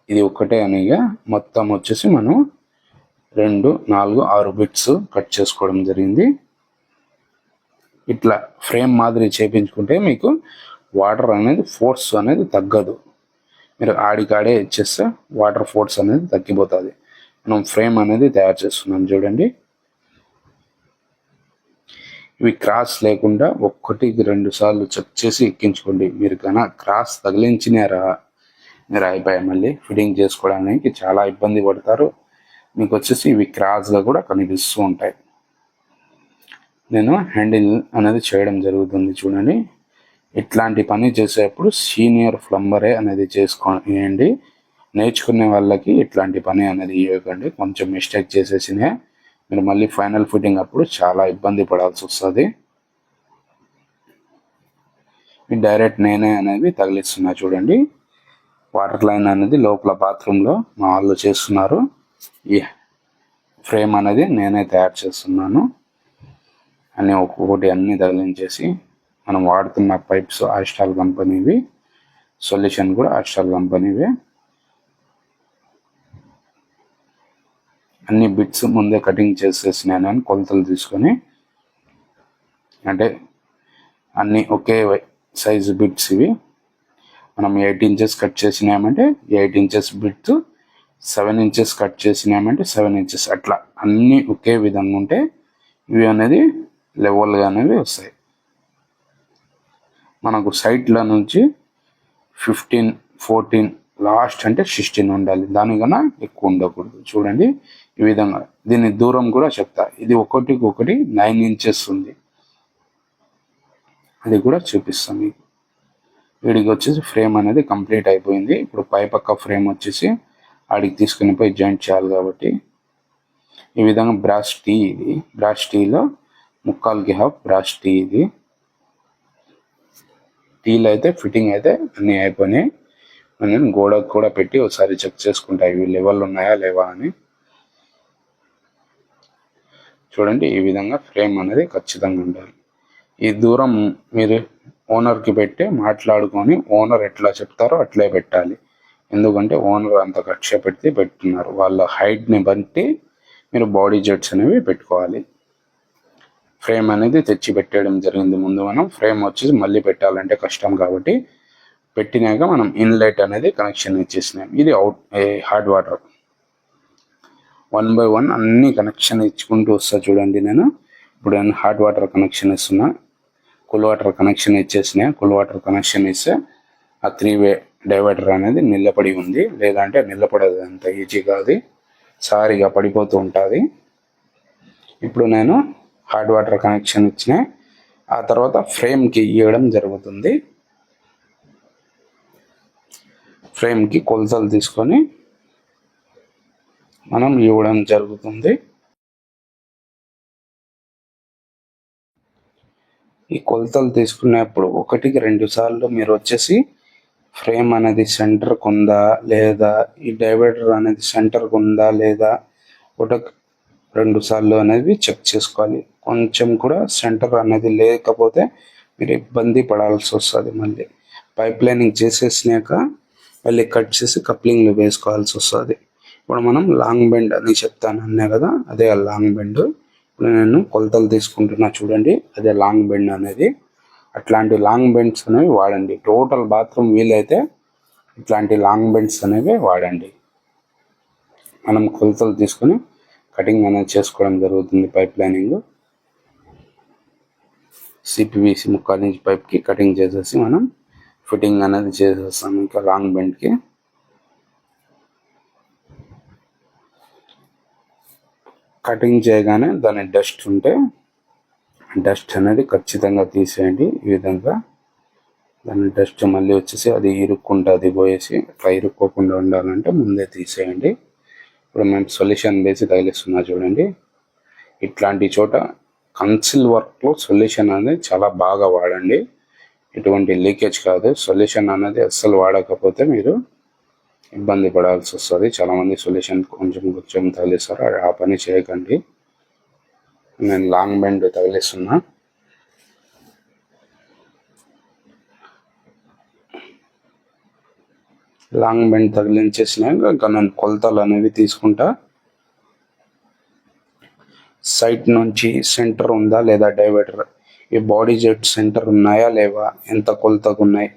ఇది ఒక్కటే అనిగా మొత్తం వచ్చేసి మనం 2, 4, 6 బిట్స్ కట్ చేసుకోవడం జరిగింది. ఇట్లా ఫ్రేమ్ మాదిరి చేపించుకుంటే మీకు వాటర్ అనేది ఫోర్స్ అనేది తగ్గదు. మీరు ఆడికాడే ఇచ్చేస్తే వాటర్ ఫోర్స్ అనేది తగ్గిపోతుంది. మనం ఫ్రేమ్ అనేది తయారు చేస్తున్నాం చూడండి. ఇవి క్రాస్ లేకుండా 1-2 సార్లు చెక్ చేసి ఎక్కించుకోండి. మీరు కన్నా క్రాస్ తగిలించినారా మీరు అయిపోయాయి. మళ్ళీ ఫిట్టింగ్ చేసుకోవడానికి చాలా ఇబ్బంది పడతారు. మీకు వచ్చేసి ఇవి క్రాస్గా కూడా కనిపిస్తూ ఉంటాయి. నేను హ్యాండిల్ అనేది చేయడం జరుగుతుంది చూడండి. ఇట్లాంటి పని చేసేటప్పుడు సీనియర్ ప్లంబరే అనేది చేసుకోండి. నేర్చుకునే వాళ్ళకి ఇట్లాంటి పని అనేది ఇవ్వకండి. కొంచెం మిస్టేక్ చేసేసినా మీరు మళ్ళీ ఫైనల్ ఫిట్టింగ్ అప్పుడు చాలా ఇబ్బంది పడాల్సి వస్తుంది. డైరెక్ట్ నేనే అనేది తగిలిస్తున్నా చూడండి. వాటర్ లైన్ అనేది లోపల బాత్రూంలో మా వాళ్ళు చేస్తున్నారు. ఈ ఫ్రేమ్ అనేది నేనే తయారు చేస్తున్నాను. అన్నీ ఒక్కొక్కటి అన్నీ తగిలించేసి మనం వాడుతున్న పైప్స్ ఆస్ట్రాల్ కంపెనీవి, సొల్యూషన్ కూడా ఆస్ట్రాల్ కంపెనీవే. అన్ని బిట్స్ ముందే కటింగ్ చేసేసినాను అని కొలతలు తీసుకొని, అంటే అన్నీ ఒకే సైజు బిట్స్ ఇవి. మనం 8 ఇంచెస్ కట్ చేసినామంటే 8 ఇంచెస్ బిట్స్, 7 ఇంచెస్ కట్ చేసినామంటే 7 ఇంచెస్, అట్లా అన్నీ ఒకే విధంగా ఉంటే ఇవి అనేది లెవెల్గా అనేవి వస్తాయి. మనకు సైట్ల నుంచి 15, 14, లాస్ట్ అంటే 16 ఉండాలి. దానికన్నా ఎక్కువ ఉండకూడదు. చూడండి ఈ విధంగా. దీని దూరం కూడా చెప్తా. ఇది ఒకటికొకటి 9 ఇంచెస్ ఉంది. అది కూడా చూపిస్తాం మీకు. వీడికి వచ్చేసి ఫ్రేమ్ అనేది కంప్లీట్ అయిపోయింది. ఇప్పుడు పై పక్క ఫ్రేమ్ వచ్చేసి ఆడికి తీసుకుని పోయి జాయింట్ చేయాలి కాబట్టి ఈ విధంగా బ్రాస్ టీ, ఇది బ్రాస్ టీలో 3/4 హాఫ్ బ్రాస్ టీ. ఇది టీలో అయితే ఫిట్టింగ్ అయితే అన్నీ అయిపోయినాయి. నేను గోడకు కూడా పెట్టి ఒకసారి చెక్ చేసుకుంటా ఇవి లెవెల్ ఉన్నాయా లేవా అని. చూడండి, ఈ విధంగా ఫ్రేమ్ అనేది ఖచ్చితంగా ఉండాలి. ఈ దూరం మీరు ఓనర్కి పెట్టి మాట్లాడుకొని ఓనర్ ఎట్లా చెప్తారో అట్లే పెట్టాలి. ఎందుకంటే ఓనర్ అంత కక్ష పెడితే పెట్టున్నారు. వాళ్ళ హైట్ని బట్టి మీరు బాడీ జెట్స్ అనేవి పెట్టుకోవాలి. ఫ్రేమ్ అనేది తెచ్చి పెట్టేయడం జరిగింది. ముందు మనం ఫ్రేమ్ వచ్చేసి మళ్ళీ పెట్టాలంటే కష్టం కాబట్టి పెట్టినాక మనం ఇన్లెట్ అనేది కనెక్షన్ ఇచ్చేసినాం. ఇది హాట్ వాటర్ 1 by 1 అన్ని కనెక్షన్ ఇచ్చుకుంటూ వస్తా. చూడండి, నేను ఇప్పుడు హాట్ వాటర్ కనెక్షన్ ఇస్తున్నా, కూల్ వాటర్ కనెక్షన్ ఇచ్చేసిన. కూల్ వాటర్ కనెక్షన్ ఇస్తే ఆ 3-way డైవర్టర్ అనేది నిలబడి ఉంది. లేదంటే నిలబడదు, అంత ఈజీ కాదు, సారిగా పడిపోతూ ఉంటుంది. ఇప్పుడు నేను హాట్ వాటర్ కనెక్షన్ ఇచ్చిన, ఆ తర్వాత ఫ్రేమ్కి ఇవ్వడం జరుగుతుంది. ఫ్రేమ్కి కొలతలు తీసుకొని మనం ఇవ్వడం జరుగుతుంది. ఈ కొలతలు తీసుకునేప్పుడు 1కి 2 సార్లు మీరు వచ్చేసి ఫ్రేమ్ అనేది సెంటర్కి ఉందా లేదా, ఈ డైవర్టర్ అనేది సెంటర్కి ఉందా లేదా 1-2 సార్లు అనేది చెక్ చేసుకోవాలి. కొంచెం కూడా సెంటర్ అనేది లేకపోతే మీరు ఇబ్బంది పడాల్సి వస్తుంది. మళ్ళీ పైప్ లైనింగ్ చేసేసినాక మళ్ళీ కట్ చేసి కప్లింగ్లు వేసుకోవాల్సి వస్తుంది. ఇప్పుడు మనం లాంగ్ బెండ్ అని చెప్తాను అన్నా కదా, అదే లాంగ్ బెండ్. ఇప్పుడు నేను కొలతలు తీసుకుంటున్నా, చూడండి, అదే లాంగ్ బెండ్ అనేది. అట్లాంటి లాంగ్ బెండ్స్ అనేవి వాడండి. టోటల్ బాత్రూమ్ వీలైతే ఇట్లాంటి లాంగ్ బెండ్స్ అనేవి వాడండి. మనం కొలతలు తీసుకొని కటింగ్ అనేది చేసుకోవడం జరుగుతుంది. పైప్ లైనింగ్ సిపివిసి 3/4 ఇంచ్ పైప్కి కటింగ్ చేసేసి మనం ఫిట్టింగ్ అనేది చేసేస్తాం. ఇంకా లాంగ్ బెండ్కి కటింగ్ చేయగానే దాని డస్ట్ ఉంటే డస్ట్ అనేది ఖచ్చితంగా తీసేయండి. ఈ విధంగా దాని డస్ట్ మళ్ళీ వచ్చేసి అది ఇరుక్కుంటుంది పోయేసి, అట్లా ఇరుక్కోకుండా ఉండాలంటే ముందే తీసేయండి. ఇప్పుడు మేము సొల్యూషన్ వేసి తగిలిస్తున్నా, చూడండి. ఇట్లాంటి చోట కన్సిల్ వర్క్లో సొల్యూషన్ అనేది చాలా బాగా వాడండి. ఎటువంటి లీకేజ్ కాదు. సొల్యూషన్ అనేది అస్సలు వాడకపోతే మీరు ఇబ్బంది పడాల్సి వస్తుంది. చాలామంది సొల్యూషన్ కొంచెం తగిలిస్తారు, ఆ పని చేయకండి. నేను లాంగ్ బెండ్ తగిలిస్తున్నా. లాంగ్ బెండ్ తగిలించేసినాక ఇంకా నేను కొలతలు అనేవి తీసుకుంటా. సైడ్ నుంచి సెంటర్ ఉందా లేదా, డైవర్టర్ ఈ బాడీ జెట్ సెంటర్ ఉన్నాయా లేవా, ఎంత కొలతకు ఉన్నాయి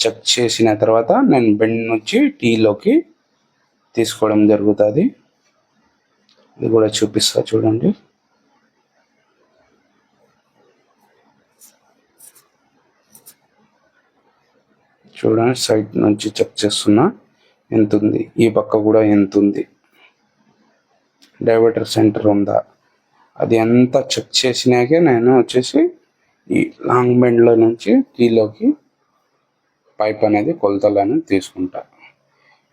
చెక్ చేసిన తర్వాత నేను బెండ్ నుంచి టీలోకి తీసుకోవడం జరుగుతుంది. ఇది కూడా చూపిస్తా, చూడండి. చూడండి, సైడ్ నుంచి చెక్ చేస్తున్నా ఎంత ఉంది, ఈ పక్క కూడా ఎంత ఉంది, డైవర్టర్ సెంటర్ ఉందా, అది అంతా చెక్ చేసినాకే నేను వచ్చేసి ఈ లాంగ్ బెండ్లో నుంచి టీలోకి పైప్ అనేది కొలతలు అనేది తీసుకుంటా.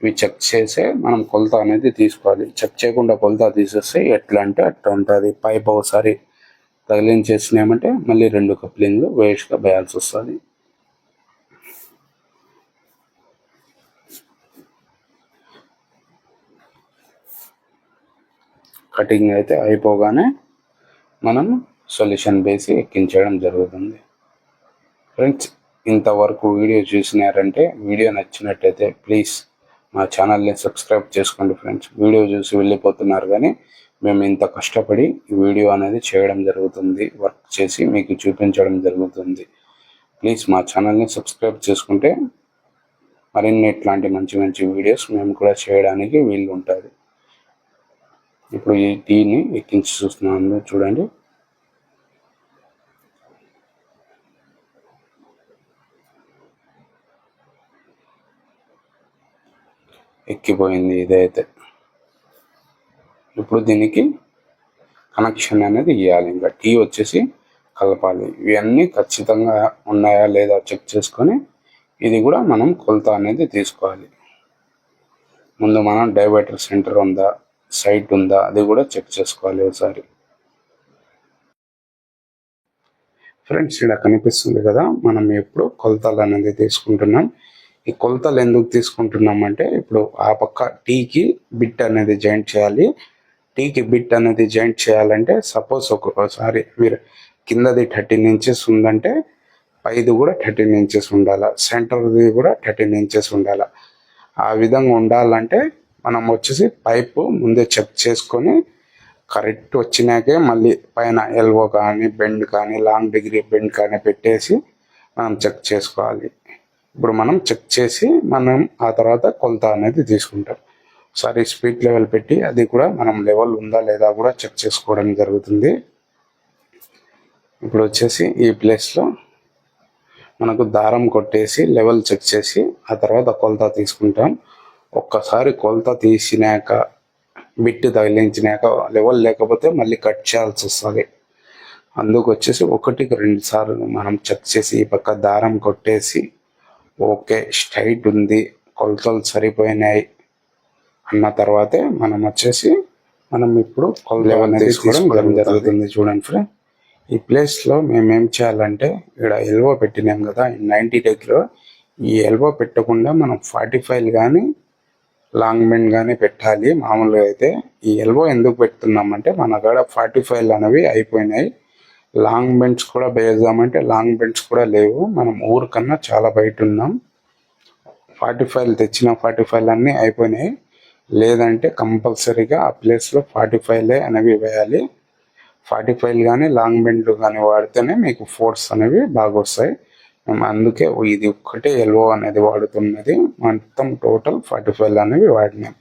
ఇవి చెక్ చేసే మనం కొలత అనేది తీసుకోవాలి. చెక్ చేయకుండా కొలత తీసేస్తే ఎట్లా అంటే అట్లా ఉంటుంది. పైప్ ఒకసారి తగిలించేసినామంటే మళ్ళీ 2 కప్లింగ్లు వేస్ట్గా వేయాల్సి వస్తుంది. కటింగ్ అయితే అయిపోగానే మనం సొల్యూషన్ వేసి ఎక్కించడం జరుగుతుంది. ఫ్రెండ్స్, ఇంతవరకు వీడియో చూసినారంటే, వీడియో నచ్చినట్టయితే ప్లీజ్ మా ఛానల్ని సబ్స్క్రైబ్ చేసుకోండి. ఫ్రెండ్స్, వీడియో చూసి వెళ్ళిపోతున్నారు కానీ మేము ఇంత కష్టపడి ఈ వీడియో అనేది చేయడం జరుగుతుంది, వర్క్ చేసి మీకు చూపించడం జరుగుతుంది. ప్లీజ్ మా ఛానల్ని సబ్స్క్రైబ్ చేసుకుంటే మరిన్ని ఇట్లాంటి మంచి మంచి వీడియోస్ మేము కూడా చేయడానికి వీలు ఉంటుంది. ఇప్పుడు ఈ టీని ఎక్కించి చూస్తున్నాను, చూడండి. ఎక్కిపోయింది ఇదైతే. ఇప్పుడు దీనికి కనెక్షన్ అనేది ఇవ్వాలి. ఇంకా టీ వచ్చేసి కలపాలి. ఇవన్నీ ఖచ్చితంగా ఉన్నాయా లేదా చెక్ చేసుకొని ఇది కూడా మనం కొలత అనేది తీసుకోవాలి. ముందు మనం డైవర్టర్ సెంటర్ ఉందా, సైట్ ఉందా అది కూడా చెక్ చేసుకోవాలి ఒకసారి. ఫ్రెండ్స్ ఇక్కడ కనిపిస్తుంది కదా, మనం ఎప్పుడు కొలతలు అనేది తీసుకుంటున్నాం. ఈ కొలతలు ఎందుకు తీసుకుంటున్నాం అంటే, ఇప్పుడు ఆ పక్క టీకి బిట్ అనేది జాయింట్ చేయాలి. టీకి బిట్ అనేది జాయింట్ చేయాలంటే సపోజ్ ఒక్కొక్కసారి మీరు కిందది 13 ఇంచెస్ ఉందంటే పైది కూడా 13 ఇంచెస్ ఉండాలి, సెంటర్ది కూడా 13 ఇంచెస్ ఉండాలి. ఆ విధంగా ఉండాలంటే మనం వచ్చేసి పైపు ముందే చెక్ చేసుకొని కరెక్ట్ వచ్చినాకే మళ్ళీ పైన ఎల్బో కానీ బెండ్ కానీ లాంగ్ డిగ్రీ బెండ్ కానీ పెట్టేసి మనం చెక్ చేసుకోవాలి. ఇప్పుడు మనం చెక్ చేసి మనం ఆ తర్వాత కొలత అనేది తీసుకుంటాం. ఒకసారి స్పీడ్ లెవెల్ పెట్టి అది కూడా మనం లెవెల్ ఉందా లేదా కూడా చెక్ చేసుకోవడం జరుగుతుంది. ఇప్పుడు వచ్చేసి ఈ ప్లేస్లో మనకు దారం కొట్టేసి లెవెల్ చెక్ చేసి ఆ తర్వాత కొలత తీసుకుంటాం. ఒక్కసారి కొలత తీసినాక బిట్ తగిలించినాక లెవెల్ లేకపోతే మళ్ళీ కట్ చేయాల్సి వస్తుంది. అందుకు వచ్చేసి 1-2 సార్లు మనం చెక్ చేసి ఈ పక్క దారం కొట్టేసి ఓకే స్ట్రైట్ ఉంది, కొలతలు సరిపోయినాయి అన్న తర్వాతే మనం వచ్చేసి ఇప్పుడు లెవెల్ తీసుకోవడం జరుగుతుంది. చూడండి ఫ్రెండ్, ఈ ప్లేస్లో మేమేం చేయాలంటే ఇక్కడ ఎల్బో పెట్టినాం కదా 90 దగ్గర, ఈ ఎల్బో పెట్టకుండా మనం 45 కానీ లాంగ్ బెండ్ కానీ పెట్టాలి. మామూలుగా అయితే ఈ ఎల్బో ఎందుకు పెడుతున్నామంటే మన కాడ 45 అనేవి అయిపోయినాయి. లాంగ్ బెండ్స్ కూడా వేద్దామంటే లాంగ్ బెండ్స్ కూడా లేవు. మనం ఊరికన్నా చాలా బయట ఉన్నాం. 45 తెచ్చిన 45 అన్నీ అయిపోయినాయి. లేదంటే కంపల్సరీగా ఆ ప్లేస్లో 45 అనేవి వేయాలి. 45 కానీ లాంగ్ బెండ్లు కానీ వాడితేనే మీకు ఫోర్స్ అనేవి బాగా వస్తాయి. మేము అందుకే ఇది ఒక్కటే ఎల్బో అనేది వాడుతున్నది. మొత్తం టోటల్ 45 అనేవి వాడినాం.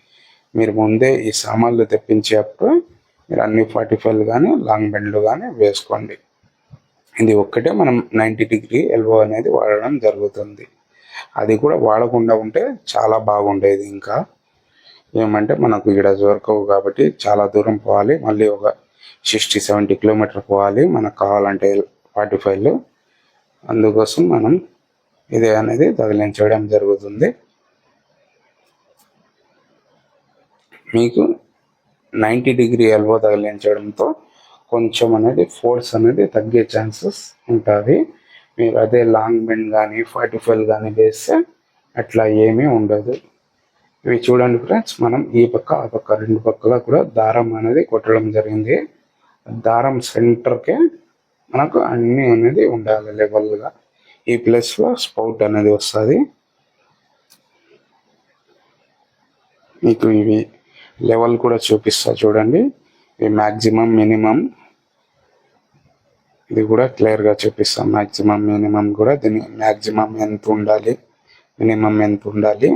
మీరు ముందే ఈ సామాన్లు తెప్పించేటప్పుడు మీరు అన్ని 45 కానీ లాంగ్ బెండ్లు కానీ వేసుకోండి. ఇది ఒక్కటే మనం 90 డిగ్రీ ఎల్బో అనేది వాడడం జరుగుతుంది. అది కూడా వాడకుండా ఉంటే చాలా బాగుండేది. ఇంకా ఏమంటే మనకు ఇక్కడ దొరకవు కాబట్టి చాలా దూరం పోవాలి, మళ్ళీ ఒక 60-70 కిలోమీటర్ పోవాలి మనకు కావాలంటే 45. అందుకోసం మనం ఇదే అనేది తగిలించడం జరుగుతుంది. మీకు 90 డిగ్రీ ఎల్బో తగిలించడంతో కొంచెం అనేది ఫోర్స్ అనేది తగ్గే ఛాన్సెస్ ఉంటుంది. మీరు అదే లాంగ్ బెండ్ కానీ 45 కానీ వేస్తే అట్లా ఏమీ ఉండదు. ఇవి చూడండి ఫ్రెండ్స్, మనం ఈ పక్క ఆ పక్క 2 పక్కల కూడా దారం అనేది కొట్టడం జరిగింది. దారం సెంటర్కే మనకు అన్నీ అనేది ఉండాలి లెవెల్గా. ఈ ప్లేస్లో స్పౌట్ అనేది వస్తుంది. మీకు ఇవి లెవెల్ కూడా చూపిస్తా చూడండి. ఇవి మ్యాక్సిమం మినిమం ఇది కూడా క్లియర్గా చూపిస్తాం. మ్యాక్సిమం మినిమం కూడా దీని మ్యాక్సిమం ఎంత ఉండాలి, మినిమం ఎంత ఉండాలి.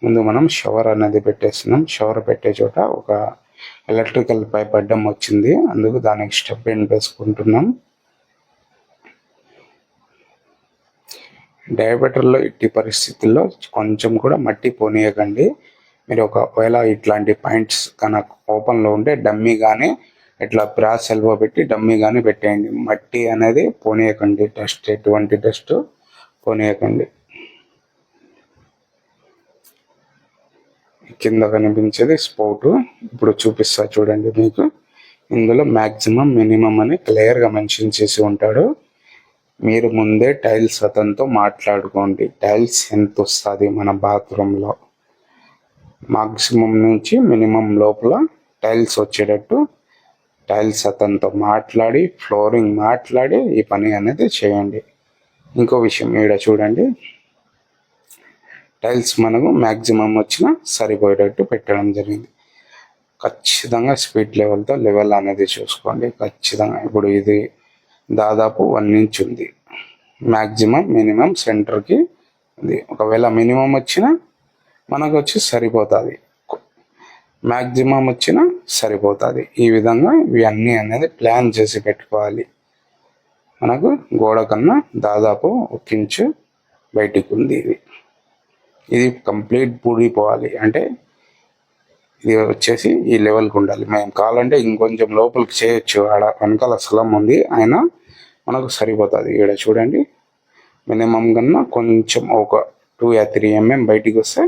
ముందు మనం షవర్ అనేది పెట్టేస్తున్నాం. షవర్ పెట్టే చోట ఒక ఎలక్ట్రికల్ పైప్ అడ్డం వచ్చింది, అందుకు దానికి స్టెప్ బెండ్ వేసుకుంటున్నాం. డయాబెటర్లో ఇట్టి పరిస్థితుల్లో కొంచెం కూడా మట్టి పోనీయకండి. మీరు ఒకవేళ ఇట్లాంటి పాయింట్స్ కనుక ఓపెన్లో ఉంటే డమ్మీ కానీ ఇట్లా బ్రాస్ ఎల్బో పెట్టి డమ్మీ కానీ పెట్టేయండి. మట్టి అనేది పోనీయకండి, డస్ట్ ఎటువంటి డస్ట్ పోనీయకండి. కింద కనిపించేది స్పౌటు. ఇప్పుడు చూపిస్తా చూడండి. మీకు ఇందులో మ్యాక్సిమం మినిమం అని క్లియర్గా మెన్షన్ చేసి ఉంటాడు. మీరు ముందే టైల్స్ అతనితో మాట్లాడుకోండి. టైల్స్ ఎంత వస్తుంది మన బాత్రూంలో, మాక్సిమం నుంచి మినిమం లోపల టైల్స్ వచ్చేటట్టు టైల్స్ అతనితో మాట్లాడి ఫ్లోరింగ్ మాట్లాడి ఈ పని అనేది చేయండి. ఇంకో విషయం ఈడ చూడండి, టైల్స్ మనకు మ్యాక్సిమం వచ్చినా సరిపోయేటట్టు పెట్టడం జరిగింది. ఖచ్చితంగా స్పీడ్ లెవెల్తో లెవెల్ అనేది చూసుకోండి ఖచ్చితంగా. ఇప్పుడు ఇది దాదాపు 1 ఇంచ్ ఉంది. మ్యాక్సిమం మినిమం సెంటర్కి ఉంది. ఒకవేళ మినిమం వచ్చినా మనకు వచ్చి సరిపోతుంది, మ్యాక్సిమం వచ్చినా సరిపోతుంది. ఈ విధంగా ఇవన్నీ అనేది ప్లాన్ చేసి పెట్టుకోవాలి. మనకు గోడ కన్నా దాదాపు 1 ఇంచు బయటికి ఉంది. ఇది కంప్లీట్ పూడిపోవాలి అంటే ఇది వచ్చేసి ఈ లెవెల్కి ఉండాలి. మేము కావాలంటే ఇంకొంచెం లోపలికి చేయొచ్చు, ఆడ వెనకాల స్థలం ఉంది, అయినా మనకు సరిపోతుంది. ఇక్కడ చూడండి, మినిమం కన్నా కొంచెం ఒక 2 or 3 mm బయటికి వస్తే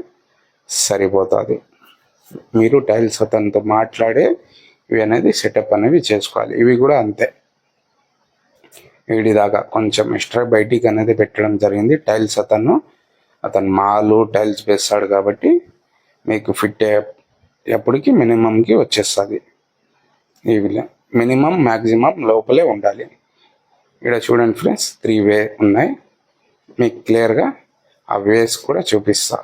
సరిపోతుంది. మీరు టైల్స్ అతనితో మాట్లాడే ఇవి అనేది సెటప్ అనేవి చేసుకోవాలి. ఇవి కూడా అంతే, వీడిదాకా కొంచెం ఎక్స్ట్రా బయటికి అనేది పెట్టడం జరిగింది. టైల్స్ అతను మాలు టైల్స్ వేస్తాడు కాబట్టి మీకు ఫిట్ అయ్యేప్పటికి మినిమంకి వచ్చేస్తుంది. ఇవి మినిమం మ్యాక్సిమం లోపలే ఉండాలి. ఇక్కడ చూడండి ఫ్రెండ్స్, 3 వే ఉన్నాయి. మీకు క్లియర్గా ఆ వేస్ కూడా చూపిస్తా.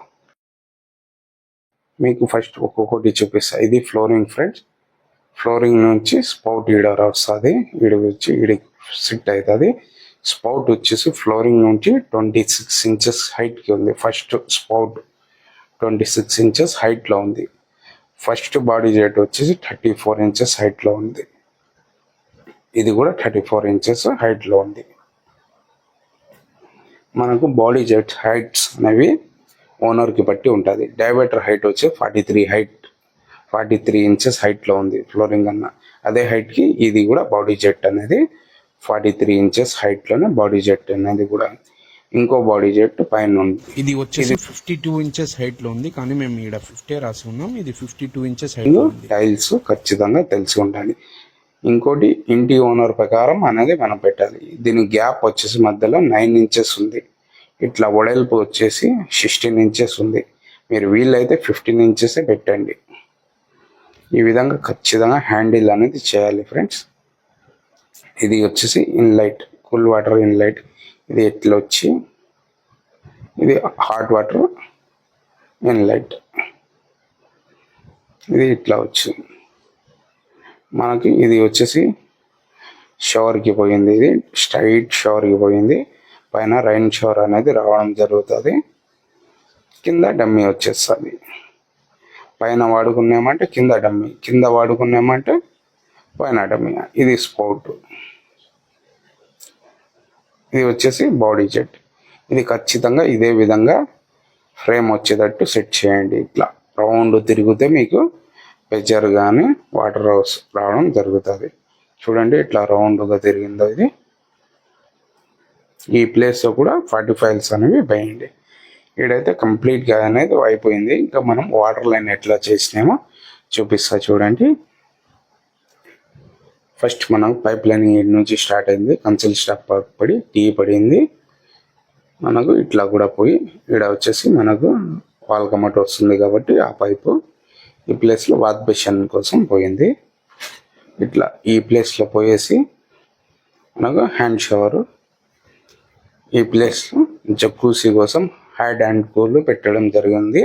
మీకు ఫస్ట్ ఒక్కొక్కటి చూపిస్తా. ఇది ఫ్లోరింగ్ ఫ్రెండ్స్. ఫ్లోరింగ్ నుంచి స్పౌట్ ఈడ వస్తుంది, ఈడ వచ్చి ఈడికి సిట్ అవుతుంది. స్పౌట్ వచ్చేసి ఫ్లోరింగ్ నుంచి 26 ఇంచెస్ హైట్కి ఉంది. ఫస్ట్ స్పౌట్ 26 ఇంచెస్ హైట్లో ఉంది. ఫస్ట్ బాడీ జెట్ వచ్చేసి 34 ఇంచెస్ హైట్లో ఉంది. ఇది కూడా 34 ఇంచెస్ హైట్లో ఉంది. మనకు బాడీ జెట్ హైట్స్ అనేవి ఓనర్కి బట్టి ఉంటుంది. డైవర్టర్ హైట్ వచ్చి 43 ఇంచెస్ హైట్లో ఉంది ఫ్లోరింగ్ అన్న. అదే హైట్కి ఇది కూడా బాడీ జెట్ అనేది 43 ఇంచెస్ హైట్లోనే బాడీ జెట్ అనేది కూడా. ఇంకో బాడీ జెట్ పైన ఉంది.
ఇది వచ్చేసి 52 ఇంచెస్ హైట్ లో ఉంది, కానీ మేము ఇక్కడ 50 రాసి ఉన్నాం. ఇది 52 ఇంచెస్ హైట్.
టైల్స్ ఖచ్చితంగా తెలిసి ఉండాలి. ఇంకోటి ఇంటి ఓనర్ ప్రకారం అనేది మనం పెట్టాలి. దీని గ్యాప్ వచ్చేసి మధ్యలో 9 ఇంచెస్ ఉంది. ఇట్లా వెడల్పు వచ్చేసి 16 ఇంచెస్ ఉంది. మీరు వీలైతే 15 ఇంచెసే పెట్టండి. ఈ విధంగా ఖచ్చితంగా హ్యాండిల్ అనేది చేయాలి ఫ్రెండ్స్. ఇది వచ్చేసి ఇన్లైట్, కూల్ వాటర్ ఇన్లైట్. ఇది ఎట్లా వచ్చి ఇది హాట్ వాటర్ ఇన్లైట్. ఇది ఇట్లా వచ్చి మనకి ఇది వచ్చేసి షవర్కి పోయింది. ఇది స్ట్రైట్ షవర్కి పోయింది. పైన రైన్ షవర్ అనేది రావడం జరుగుతుంది. కింద డమ్మీ వచ్చేస్తుంది. పైన వాడుకున్నామంటే కింద డమ్మీ, కింద వాడుకున్నామంటే పైన డమ్మీ. ఇది స్పౌట్. ఇది వచ్చేసి బాడీ జెట్. ఇది ఖచ్చితంగా ఇదే విధంగా ఫ్రేమ్ వచ్చేటట్టు సెట్ చేయండి. ఇట్లా రౌండ్ తిరిగితే మీకు ప్రెజర్ కానీ వాటర్ రావడం జరుగుతుంది. చూడండి ఇట్లా రౌండ్గా తిరిగిందో ఇది. ఈ ప్లేస్లో కూడా 40 ఫైల్స్ అనేవి వేయండి. ఇక్కడైతే కంప్లీట్గా అనేది అయిపోయింది. ఇంకా మనం వాటర్ లైన్ ఎట్లా చేసినామో చూపిస్తా చూడండి. ఫస్ట్ మనం పైప్ లైన్ నుంచి స్టార్ట్ అయింది. కన్సిల్ స్టాప్ పడి టీ పడింది. మనకు ఇట్లా కూడా పోయి ఇక్కడ వచ్చేసి మనకు వాల్ కమట్ వస్తుంది కాబట్టి ఆ పైపు ఈ ప్లేస్లో వాష్ బేసిన్ కోసం పోయింది. ఇట్లా ఈ ప్లేస్లో పోయేసి మనకు హ్యాండ్ షవరు, ఈ ప్లేస్లో జక్కూసీ కోసం హ్యాడ్ అండ్ కూల్ పెట్టడం జరిగింది.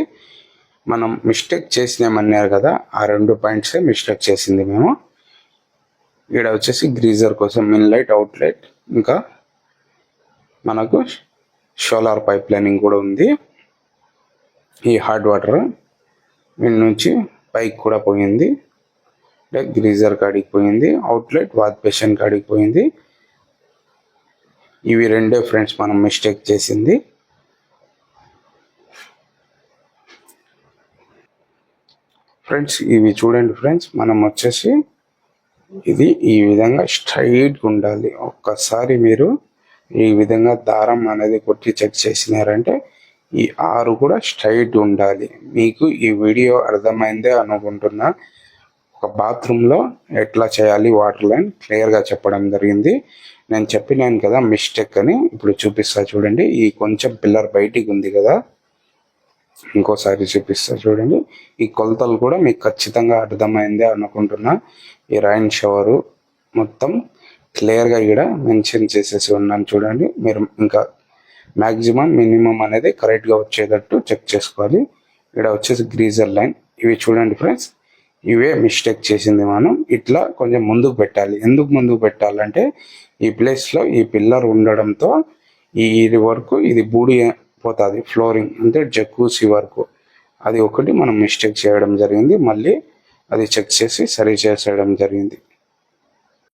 మనం మిస్టేక్ చేసినామన్నారు కదా, ఆ 2 పాయింట్సే మిస్టేక్ చేసింది మేము. ఇక్కడ వచ్చేసి గ్రీజర్ కోసం ఇన్లైట్, అవుట్లెట్, ఇంకా మనకు సోలార్ పైప్ లైనింగ్ కూడా ఉంది. ఈ హాట్ వాటర్ దీని నుంచి పైకి కూడా పోయింది. గ్రీజర్ కాడికి పోయింది. అవుట్లెట్ వాష్ బేసిన్ కాడికి పోయింది. ఇవి 2 ఫ్రెండ్స్ మనం మిస్టేక్ చేసింది. ఫ్రెండ్స్ ఇవి చూడండి ఫ్రెండ్స్, మనం వచ్చేసి ఇది ఈ విధంగా స్ట్రైట్గా ఉండాలి. ఒక్కసారి మీరు ఈ విధంగా దారం అనేది కొట్టి చెక్ చేసినారంటే ఈ 6 కూడా స్ట్రైట్ ఉండాలి. మీకు ఈ వీడియో అర్థమైందే అనుకుంటున్నా. ఒక బాత్రూంలో ఎట్లా చేయాలి వాటర్ లైన్ క్లియర్గా చెప్పడం జరిగింది. నేను చెప్పినాను కదా మిస్టేక్ అని, ఇప్పుడు చూపిస్తా చూడండి. ఈ కొంచెం పిల్లర్ బయటికి ఉంది కదా, ఇంకోసారి చూపిస్తా చూడండి. ఈ కొలతలు కూడా మీకు ఖచ్చితంగా అర్థమైందే అనుకుంటున్నా. ఈ రైన్ షవరు మొత్తం క్లియర్గా ఇక్కడ మెన్షన్ చేసేసి ఉన్నాను చూడండి. మీరు ఇంకా మ్యాక్సిమం మినిమం అనేది కరెక్ట్గా వచ్చేటట్టు చెక్ చేసుకోవాలి. ఇక్కడ వచ్చేసి గ్రీజర్ లైన్. ఇవి చూడండి ఫ్రెండ్స్, ఇవే మిస్టేక్ చేసింది మనం. ఇట్లా కొంచెం ముందుకు పెట్టాలి. ఎందుకు ముందుకు పెట్టాలంటే ఈ ప్లేస్లో ఈ పిల్లర్ ఉండడంతో ఇది వరకు ఇది బూడి పోతుంది. ఫ్లోరింగ్ అంటే జక్కూసీ వరకు అది ఒకటి మనం మిస్టేక్ చేయడం జరిగింది. మళ్ళీ అది చెక్ చేసి సరి చేసేయడం జరిగింది.